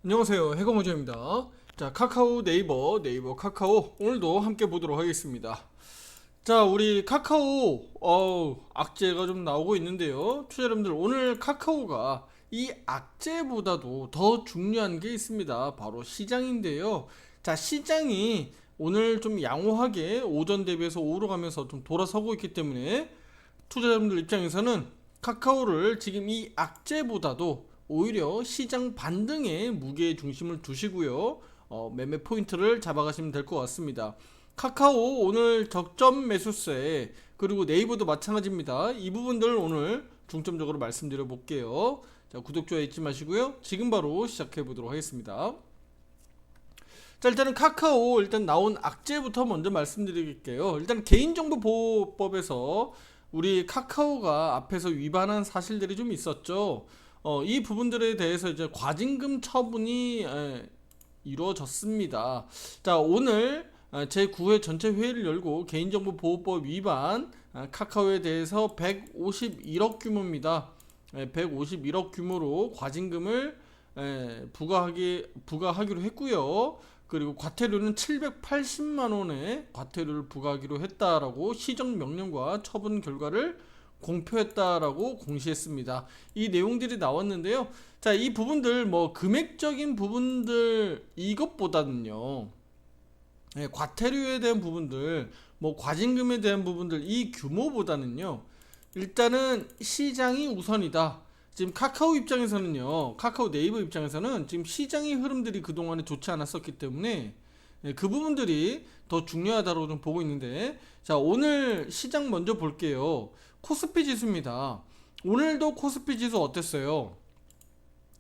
안녕하세요, 해공어조입니다. 자, 카카오, 네이버, 카카오 오늘도 함께 보도록 하겠습니다. 자, 우리 카카오 악재가 좀 나오고 있는데요. 투자 여러분들, 오늘 카카오가 이 악재보다도 더 중요한 게 있습니다. 바로 시장인데요. 자, 시장이 오늘 좀 양호하게 오전 대비해서 오로 가면서 좀 돌아서고 있기 때문에 투자자분들 입장에서는 카카오를 지금 이 악재보다도 오히려 시장 반등에 무게 중심을 두시고요. 매매 포인트를 잡아가시면 될 것 같습니다. 카카오 오늘 적점 매수세, 그리고 네이버도 마찬가지입니다. 이 부분들 오늘 중점적으로 말씀드려 볼게요. 자, 구독, 좋아요 잊지 마시고요. 지금 바로 시작해 보도록 하겠습니다. 자, 일단은 카카오 나온 악재부터 먼저 말씀드릴게요. 일단 개인정보보호법에서 우리 카카오가 앞에서 위반한 사실들이 좀 있었죠. 이 부분들에 대해서 이제 과징금 처분이 이루어졌습니다. 자, 오늘 제9회 전체 회의를 열고 개인정보보호법 위반 카카오에 대해서 151억 규모입니다. 151억 규모로 과징금을 부과하기로 했고요. 그리고 과태료는 780만 원의 과태료를 부과하기로 했다라고 시정명령과 처분 결과를 공표했다라고 공시했습니다. 이 내용들이 나왔는데요. 자, 이 부분들 뭐 금액적인 부분들 이것보다는요. 과태료에 대한 부분들, 뭐 과징금에 대한 부분들 이 규모보다는요. 일단은 시장이 우선이다. 지금 카카오 입장에서는요. 카카오 네이버 입장에서는 지금 시장의 흐름들이 그동안에 좋지 않았었기 때문에 그 부분들이 더 중요하다고 좀 보고 있는데, 자, 오늘 시장 먼저 볼게요. 코스피 지수입니다. 오늘도 코스피 지수 어땠어요?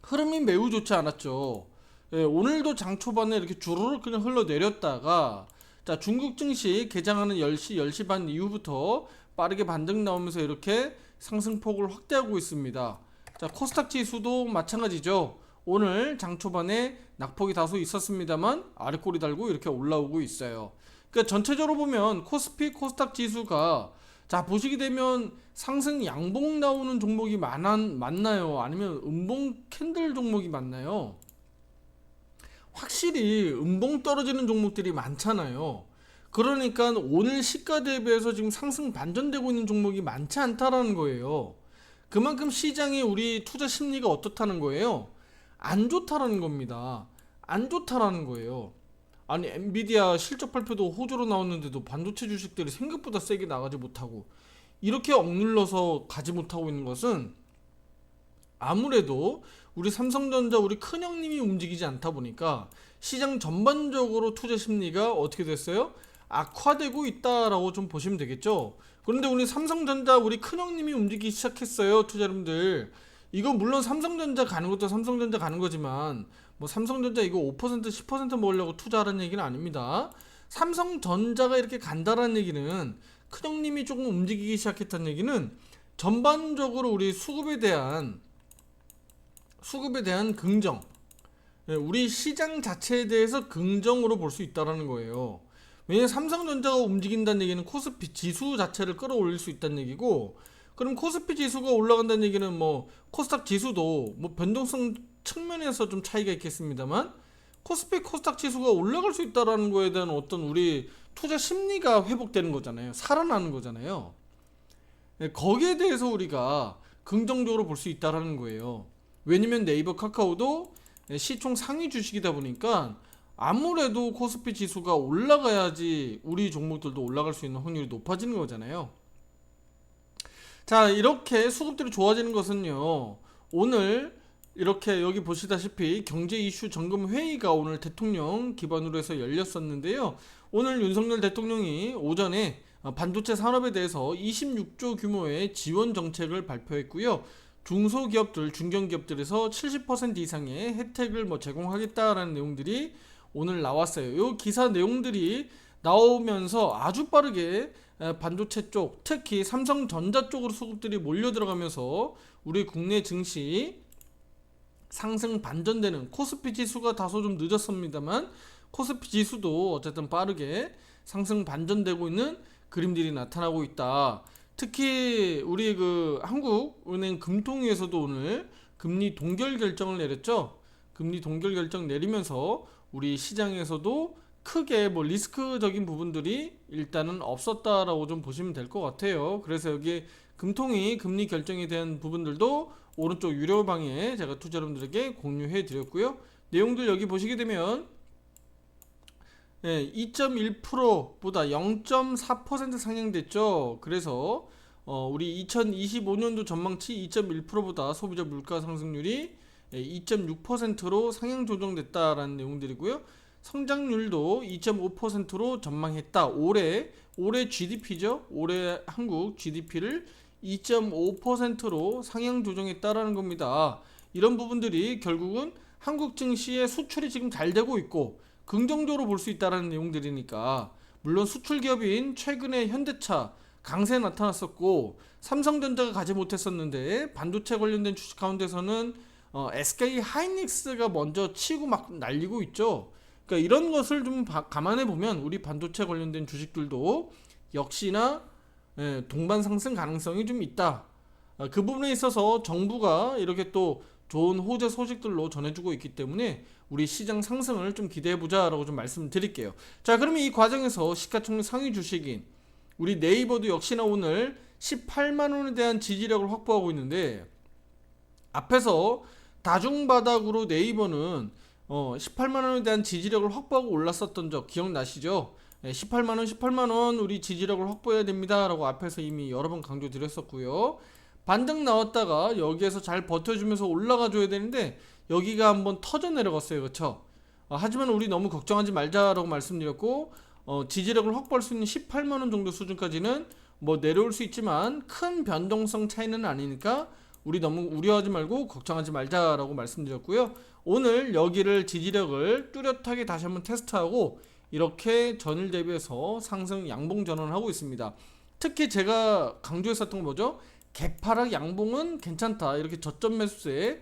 흐름이 매우 좋지 않았죠. 오늘도 장 초반에 이렇게 주르륵 그냥 흘러내렸다가, 자, 중국 증시 개장하는 10시 반 이후부터 빠르게 반등 나오면서 이렇게 상승폭을 확대하고 있습니다. 자, 코스닥 지수도 마찬가지죠. 오늘 장 초반에 낙폭이 다소 있었습니다만 아래꼬리 달고 이렇게 올라오고 있어요. 그러니까 전체적으로 보면 코스피, 코스닥 지수가, 자, 보시게 되면 상승 양봉 나오는 종목이 많나요? 아니면 음봉 캔들 종목이 많나요? 확실히 음봉 떨어지는 종목들이 많잖아요. 그러니까 오늘 시가 대비해서 지금 상승 반전되고 있는 종목이 많지 않다라는 거예요. 그만큼 시장이 우리 투자 심리가 어떻다는 거예요? 안 좋다라는 겁니다. 안 좋다라는 거예요. 아니, 엔비디아 실적 발표도 호조로 나왔는데도 반도체 주식들이 생각보다 세게 나가지 못하고 이렇게 억눌러서 가지 못하고 있는 것은 아무래도 우리 삼성전자 우리 큰형님이 움직이지 않다 보니까 시장 전반적으로 투자 심리가 어떻게 됐어요? 악화되고 있다라고 좀 보시면 되겠죠. 그런데 우리 삼성전자 우리 큰형님이 움직이기 시작했어요, 투자자분들. 이거 물론 삼성전자 가는 것도 삼성전자 가는 거지만 뭐 삼성전자 이거 5% 10% 먹으려고 투자하라는 얘기는 아닙니다. 삼성전자가 이렇게 간다라는 얘기는 큰형님이 조금 움직이기 시작했다는 얘기는 전반적으로 우리 수급에 대한 긍정, 우리 시장 자체에 대해서 긍정으로 볼 수 있다라는 거예요. 왜냐면 삼성전자가 움직인다는 얘기는 코스피 지수 자체를 끌어올릴 수 있다는 얘기고, 그럼 코스피 지수가 올라간다는 얘기는 뭐 코스닥 지수도 뭐 변동성 측면에서 좀 차이가 있겠습니다만 코스피 코스닥 지수가 올라갈 수 있다라는 거에 대한 어떤 우리 투자 심리가 회복되는 거잖아요. 살아나는 거잖아요. 거기에 대해서 우리가 긍정적으로 볼 수 있다라는 거예요. 왜냐면 네이버, 카카오도 시총 상위 주식이다 보니까 아무래도 코스피 지수가 올라가야지 우리 종목들도 올라갈 수 있는 확률이 높아지는 거잖아요. 자, 이렇게 수급들이 좋아지는 것은요, 오늘 이렇게 여기 보시다시피 경제 이슈 점검 회의가 오늘 대통령 기반으로 해서 열렸었는데요. 오늘 윤석열 대통령이 오전에 반도체 산업에 대해서 26조 규모의 지원 정책을 발표했고요. 중소기업들, 중견기업들에서 70% 이상의 혜택을 뭐 제공하겠다라는 내용들이 오늘 나왔어요. 이 기사 내용들이 나오면서 아주 빠르게 반도체 쪽, 특히 삼성전자 쪽으로 수급들이 몰려 들어가면서 우리 국내 증시 상승 반전되는, 코스피 지수가 다소 좀 늦었습니다만 코스피 지수도 어쨌든 빠르게 상승 반전되고 있는 그림들이 나타나고 있다. 특히 우리 그 한국은행 금통위에서도 오늘 금리 동결 결정을 내렸죠. 금리 동결 결정 내리면서 우리 시장에서도 크게 뭐 리스크적인 부분들이 일단은 없었다라고 좀 보시면 될 것 같아요. 그래서 여기 금통위 금리 결정에 대한 부분들도 오른쪽 유료방에 제가 투자 여러분들에게 공유해 드렸고요. 내용들 여기 보시게 되면 2.1%보다 0.4% 상향됐죠. 그래서 우리 2025년도 전망치 2.1%보다 소비자 물가 상승률이 2.6%로 상향 조정됐다라는 내용들이고요. 성장률도 2.5%로 전망했다. 올해 GDP죠. 올해 한국 GDP를 2.5%로 상향 조정했다라는 겁니다. 이런 부분들이 결국은 한국 증시의 수출이 지금 잘 되고 있고 긍정적으로 볼 수 있다는 내용들이니까, 물론 수출 기업인 최근에 현대차 강세 나타났었고 삼성전자가 가지 못했었는데 반도체 관련된 주식 가운데서는 SK 하이닉스가 먼저 치고 막 날리고 있죠. 그러니까 이런 것을 좀 감안해 보면 우리 반도체 관련된 주식들도 역시나 동반 상승 가능성이 좀 있다. 그 부분에 있어서 정부가 이렇게 또 좋은 호재 소식들로 전해주고 있기 때문에 우리 시장 상승을 좀 기대해보자 라고 좀 말씀드릴게요. 자, 그러면 이 과정에서 시가총액 상위 주식인 우리 네이버도 역시나 오늘 18만원에 대한 지지력을 확보하고 있는데, 앞에서 다중바닥으로 네이버는 18만원에 대한 지지력을 확보하고 올랐었던 적 기억나시죠? 18만원 우리 지지력을 확보해야 됩니다 라고 앞에서 이미 여러 번 강조드렸었고요. 반등 나왔다가 여기에서 잘 버텨주면서 올라가 줘야 되는데 여기가 한번 터져 내려갔어요. 그쵸? 하지만 우리 너무 걱정하지 말자라고 말씀드렸고, 지지력을 확보할 수 있는 18만원 정도 수준까지는 뭐 내려올 수 있지만 큰 변동성 차이는 아니니까 우리 너무 우려하지 말고 걱정하지 말자라고 말씀드렸고요. 오늘 여기를 지지력을 뚜렷하게 다시 한번 테스트하고 이렇게 전일 대비해서 상승 양봉 전환을 하고 있습니다. 특히 제가 강조했었던 거 뭐죠? 개파락 양봉은 괜찮다, 이렇게 저점 매수세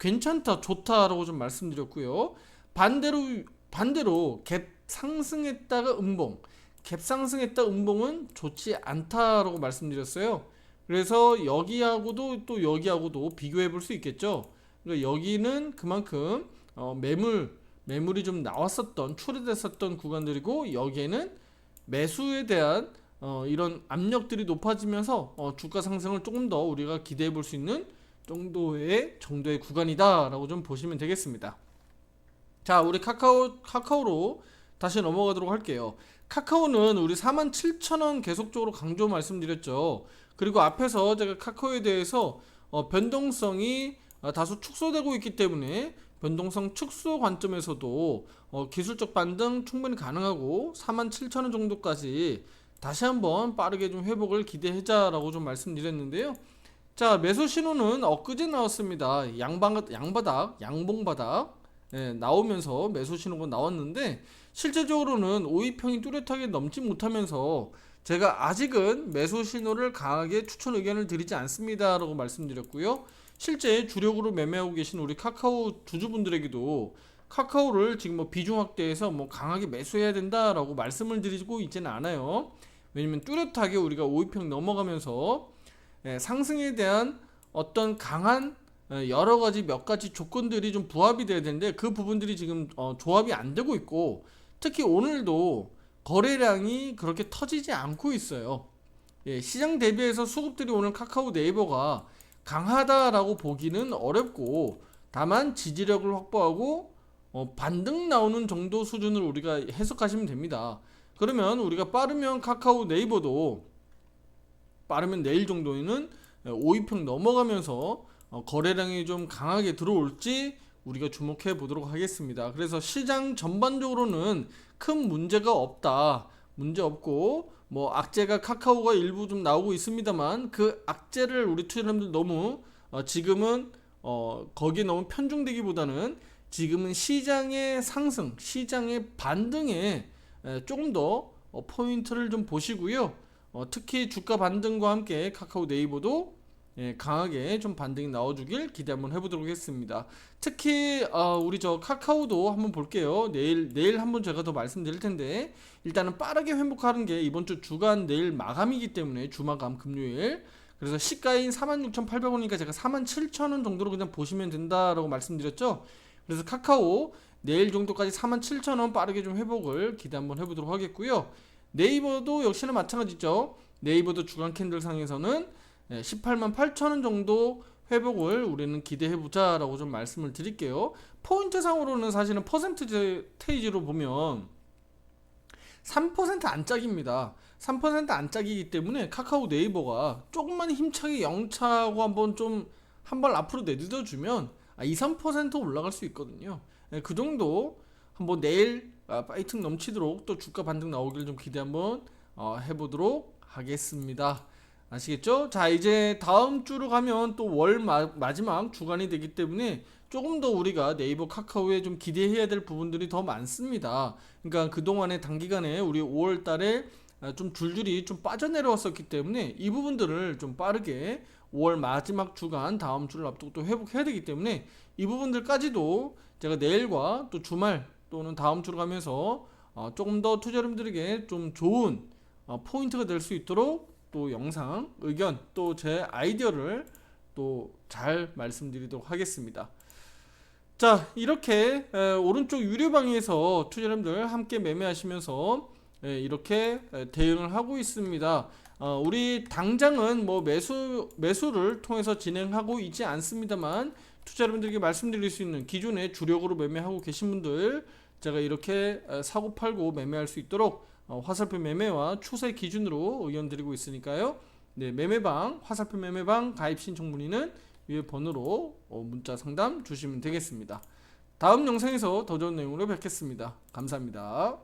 괜찮다, 좋다라고 좀 말씀드렸고요. 반대로 갭 상승했다가 음봉, 갭 상승했다 음봉은 좋지 않다라고 말씀드렸어요. 그래서 여기하고도 또 여기하고도 비교해 볼 수 있겠죠. 그러니까 여기는 그만큼 매물이 좀 나왔었던, 출회됐었던 구간들이고, 여기에는 매수에 대한 이런 압력들이 높아지면서 주가 상승을 조금 더 우리가 기대해 볼 수 있는 정도의 구간이다 라고 좀 보시면 되겠습니다. 자, 우리 카카오로 다시 넘어가도록 할게요. 카카오는 우리 47,000원 계속적으로 강조 말씀드렸죠. 그리고 앞에서 제가 카카오에 대해서 변동성이 다소 축소되고 있기 때문에 변동성 축소 관점에서도 기술적 반등 충분히 가능하고 47,000원 정도까지 다시 한번 빠르게 좀 회복을 기대하자라고 좀 말씀드렸는데요. 자, 매수 신호는 엊그제 나왔습니다. 양봉바닥 나오면서 매수 신호가 나왔는데, 실제적으로는 5위평이 뚜렷하게 넘지 못하면서 제가 아직은 매수 신호를 강하게 추천 의견을 드리지 않습니다 라고 말씀드렸고요. 실제 주력으로 매매하고 계신 우리 카카오 주주분들에게도 카카오를 지금 뭐 비중 확대해서 뭐 강하게 매수해야 된다라고 말씀을 드리고 있지는 않아요. 왜냐면 뚜렷하게 우리가 5위평 넘어가면서 상승에 대한 어떤 강한 여러 가지 몇 가지 조건들이 좀 부합이 돼야 되는데 그 부분들이 지금 조합이 안 되고 있고, 특히 오늘도 거래량이 그렇게 터지지 않고 있어요. 시장 대비해서 수급들이 오늘 카카오 네이버가 강하다라고 보기는 어렵고, 다만 지지력을 확보하고 반등 나오는 정도 수준을 우리가 해석하시면 됩니다. 그러면 우리가 빠르면 카카오 네이버도 빠르면 내일 정도에는 5위평 넘어가면서 거래량이 좀 강하게 들어올지 우리가 주목해 보도록 하겠습니다. 그래서 시장 전반적으로는 큰 문제가 없다, 문제 없고, 뭐 악재가 카카오가 일부 좀 나오고 있습니다만 그 악재를 우리 투자자분들 너무 지금은 거기에 너무 편중되기보다는 지금은 시장의 상승, 시장의 반등에 조금 더 포인트를 좀 보시고요. 특히 주가 반등과 함께 카카오 네이버도 강하게 좀 반등이 나와주길 기대 한번 해보도록 하겠습니다. 특히 우리 저 카카오도 한번 볼게요. 내일 한번 제가 더 말씀드릴 텐데, 일단은 빠르게 회복하는 게 이번 주 주간 내일 마감이기 때문에, 주마감 금요일. 그래서 시가인 46,800원이니까 제가 47,000원 정도로 그냥 보시면 된다라고 말씀드렸죠. 그래서 카카오 내일 정도까지 47,000원 빠르게 좀 회복을 기대 한번 해보도록 하겠고요. 네이버도 역시나 마찬가지죠. 네이버도 주간 캔들 상에서는 188,000원 정도 회복을 우리는 기대해보자 라고 좀 말씀을 드릴게요. 포인트 상으로는 사실은 퍼센트테이지로 보면 3% 안짝입니다. 3% 안짝이기 때문에 카카오 네이버가 조금만 힘차게 영차고 한번 좀 한 발 앞으로 내딛어주면 2, 3% 올라갈 수 있거든요. 그 정도 한번 내일 파이팅 넘치도록 또 주가 반등 나오길 좀 기대 한번 해보도록 하겠습니다. 아시겠죠? 자, 이제 다음 주로 가면 또 월 마지막 주간이 되기 때문에 조금 더 우리가 네이버 카카오에 좀 기대해야 될 부분들이 더 많습니다. 그러니까 그동안에 단기간에 우리 5월 달에 좀 줄줄이 좀 빠져내려왔었기 때문에 이 부분들을 좀 빠르게 5월 마지막 주간 다음 주를 앞두고 또 회복해야 되기 때문에 이 부분들까지도 제가 내일과 또 주말 또는 다음 주로 가면서 조금 더 투자자분들에게 좀 좋은 포인트가 될 수 있도록 또 영상, 의견, 또 제 아이디어를 또 잘 말씀드리도록 하겠습니다. 자, 이렇게 오른쪽 유료방에서 투자자분들 함께 매매하시면서 이렇게 대응을 하고 있습니다. 우리 당장은 뭐 매수를 통해서 진행하고 있지 않습니다만 투자자분들에게 말씀드릴 수 있는 기존에 주력으로 매매하고 계신 분들 제가 이렇게 사고 팔고 매매할 수 있도록 화살표 매매와 추세 기준으로 의견 드리고 있으니까요. 네, 매매방, 화살표 매매방 가입 신청 문의는 위에 번호로 문자 상담 주시면 되겠습니다. 다음 영상에서 더 좋은 내용으로 뵙겠습니다. 감사합니다.